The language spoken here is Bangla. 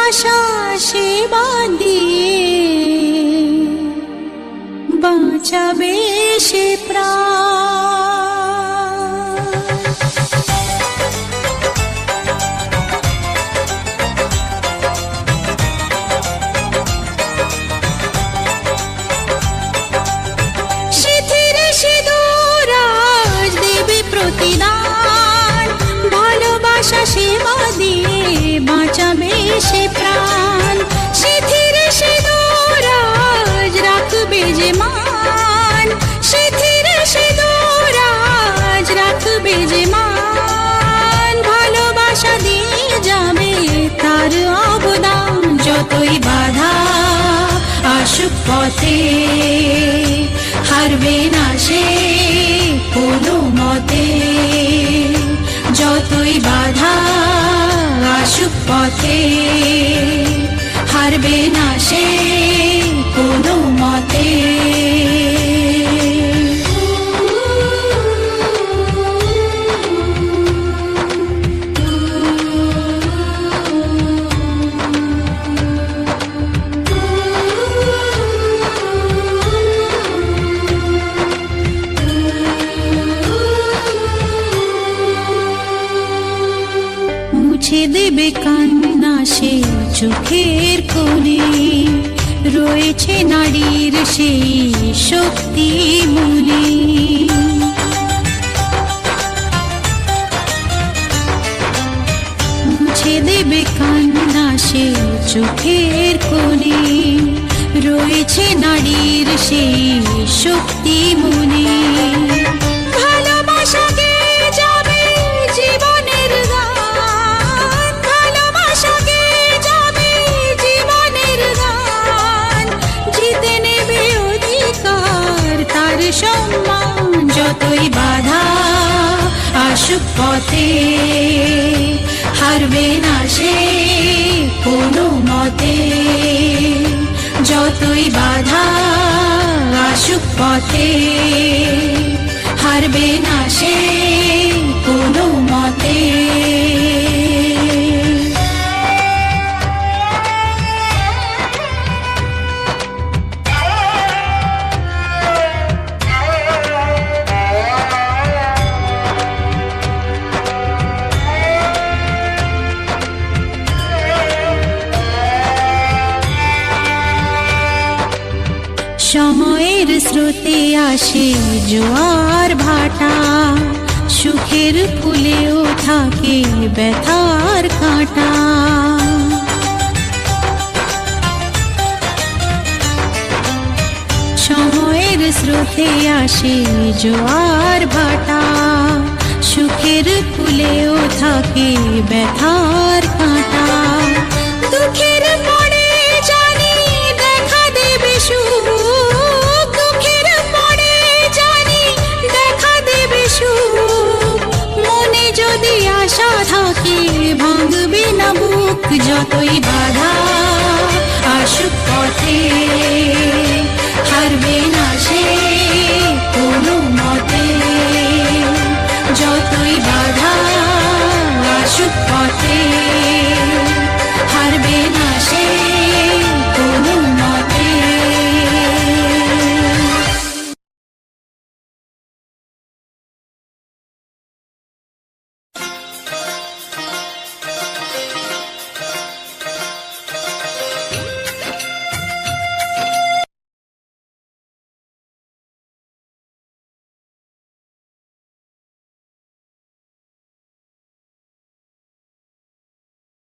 ভালোবাসা সেবা দিয়ে বাঁচাবে সে প্রাণ। সিঁথির সিঁদুর আজ দেবে প্রতিদান, ভালোবাসা সেবা দিয়ে বাঁচাবে সে প্রাণ। সিঁথির সিঁদুর আজ রাখবে যে মান, সিঁথির সিঁদুর আজ রাখবে যে মান, ভালোবাসা দিয়ে যাবে তার অবদান। যতই বাধা আসুক পথে হারবে না সে কোনো মতে, যতই বাধা আসুক পথে হারবে না সে কোনো মতে। মুছে দেবে কান্না সে চোখের কোণে, রয়েছে নারীর সেই শক্তি মনে। মুছে দেবে কান্না সে চোখের কোণে, রয়েছে নারীর সেই শক্তি মনে। ভালোবাসাকে যাবে জীবনের গান, ভালোবাসাকে যাবে জীবনের গান, জিতে নেবে অধিকার তার সম্মান। যতই বাধা আসুক পথে হারবে না সে কোনো মতে, যতই বাধা আসুক পথে হারবে না সে কোনো মতে। সময়ের স্রোতে আসে জোয়ার ভাটা, সুখের ফুলেও থাকে ব্যথার কাঁটা। সময়ের স্রোতে আসে জোয়ার ভাটা, সুখের ফুলেও থাকে ব্যথার কাঁটা। দুঃখের পরে জানি দেখা দেবে সুখ, দুঃখের পরে জানি দেখা দেবে সুখ, মনে যদি আশা থাকে ভাঙবে না বুক। যতই বাধা আসুক পথে হারবে না সে কোনো মতে, যতই বাধা আসুক পথে হারবে না সে